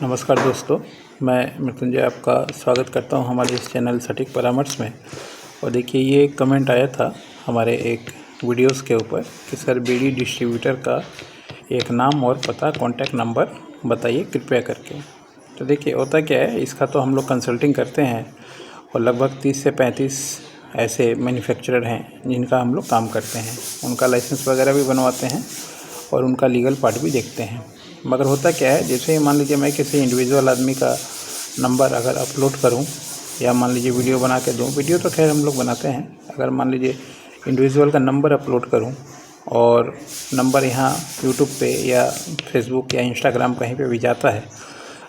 नमस्कार दोस्तों, मैं मृत्युंजय आपका स्वागत करता हूं हमारे इस चैनल सटीक परामर्श में। और देखिए, ये कमेंट आया था हमारे एक वीडियोस के ऊपर कि सर बीड़ी डिस्ट्रीब्यूटर का एक नाम और पता, कॉन्टैक्ट नंबर बताइए कृपया करके। तो देखिए, होता क्या है, इसका तो हम लोग कंसल्टिंग करते हैं और लगभग 30 से 35 ऐसे मैन्युफैक्चरर हैं जिनका हम लोग काम करते हैं। उनका लाइसेंस वगैरह भी बनवाते हैं और उनका लीगल पार्ट भी देखते हैं। मगर होता क्या है, जैसे ही मान लीजिए मैं किसी इंडिविजुअल आदमी का नंबर अगर अपलोड करूं या मान लीजिए वीडियो बना के दूं, वीडियो तो खैर हम लोग बनाते हैं, अगर मान लीजिए इंडिविजुअल का नंबर अपलोड करूं और नंबर यहाँ यूट्यूब पे या फेसबुक या इंस्टाग्राम कहीं पे भी जाता है,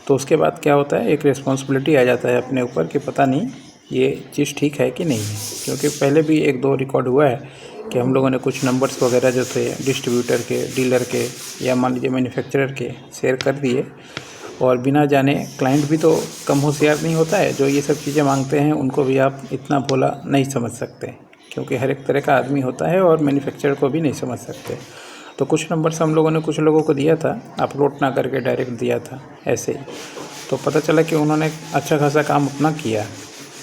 तो उसके बाद क्या होता है, एक रिस्पॉन्सिबिलिटी आ जाता है अपने ऊपर कि पता नहीं ये चीज़ ठीक है कि नहीं है। क्योंकि पहले भी 1-2 रिकॉर्ड हुआ है कि हम लोगों ने कुछ नंबर्स वगैरह जो थे डिस्ट्रीब्यूटर के, डीलर के या मान लीजिए मैन्युफैक्चरर के शेयर कर दिए, और बिना जाने क्लाइंट भी तो कम होशियार नहीं होता है, जो ये सब चीज़ें मांगते हैं उनको भी आप इतना भोला नहीं समझ सकते, क्योंकि हर एक तरह का आदमी होता है और मैन्युफैक्चरर को भी नहीं समझ सकते। तो कुछ नंबर्स हम लोगों ने कुछ लोगों को दिया था, अपलोड ना करके डायरेक्ट दिया था ऐसे ही। तो पता चला कि उन्होंने अच्छा खासा काम अपना किया,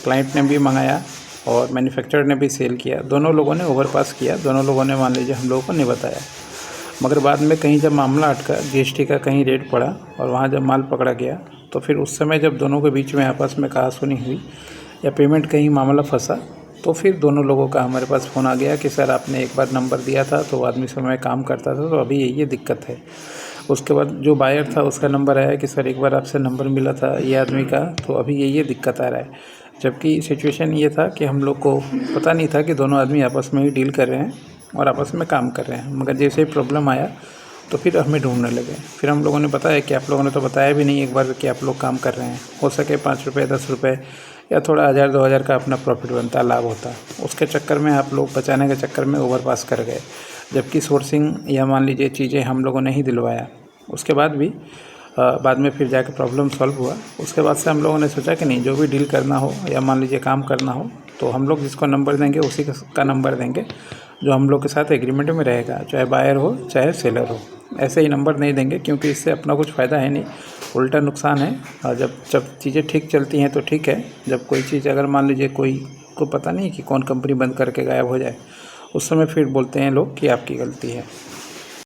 क्लाइंट ने भी मंगाया और मैन्युफैक्चरर ने भी सेल किया, दोनों लोगों ने ओवरपास किया, दोनों लोगों ने मान लीजिए हम लोगों को नहीं बताया। मगर बाद में कहीं जब मामला अटका, जीएसटी का कहीं रेड पड़ा और वहाँ जब माल पकड़ा गया, तो फिर उस समय जब दोनों के बीच में आपस में कहासुनी हुई या पेमेंट कहीं मामला फंसा, तो फिर दोनों लोगों का हमारे पास फ़ोन आ गया कि सर आपने एक बार नंबर दिया था तो आदमी से मैं काम करता था, तो अभी ये दिक्कत है। उसके बाद जो बायर था उसका नंबर आया कि सर एक बार आपसे नंबर मिला था ये आदमी का, तो अभी ये दिक्कत आ रहा है। जबकि सिचुएशन ये था कि हम लोग को पता नहीं था कि दोनों आदमी आपस में ही डील कर रहे हैं और आपस में काम कर रहे हैं। मगर जैसे ही प्रॉब्लम आया तो फिर हमें ढूंढने लगे। फिर हम लोगों ने बताया कि आप लोगों ने तो बताया भी नहीं एक बार कि आप लोग काम कर रहे हैं। हो सके 5 रुपये 10 रुपये या थोड़ा 1000-2000 का अपना प्रॉफिट बनता, लाभ होता, उसके चक्कर में आप लोग बचाने के चक्कर में ओवरपास कर गए। जबकि सोर्सिंग या मान लीजिए चीज़ें हम लोगों ने ही दिलवाया। उसके बाद भी बाद में फिर जाकर प्रॉब्लम सॉल्व हुआ। उसके बाद से हम लोगों ने सोचा कि नहीं, जो भी डील करना हो या मान लीजिए काम करना हो, तो हम लोग जिसको नंबर देंगे उसी का नंबर देंगे जो हम लोग के साथ एग्रीमेंट में रहेगा, चाहे बायर हो चाहे सेलर हो। ऐसे ही नंबर नहीं देंगे, क्योंकि इससे अपना कुछ फ़ायदा है नहीं, उल्टा नुकसान है। और जब चीज़ें ठीक चलती हैं तो ठीक है, जब कोई चीज़ अगर मान लीजिए कोई को पता नहीं कि कौन कंपनी बंद करके गायब हो जाए, उस समय फिर बोलते हैं लोग कि आपकी गलती है।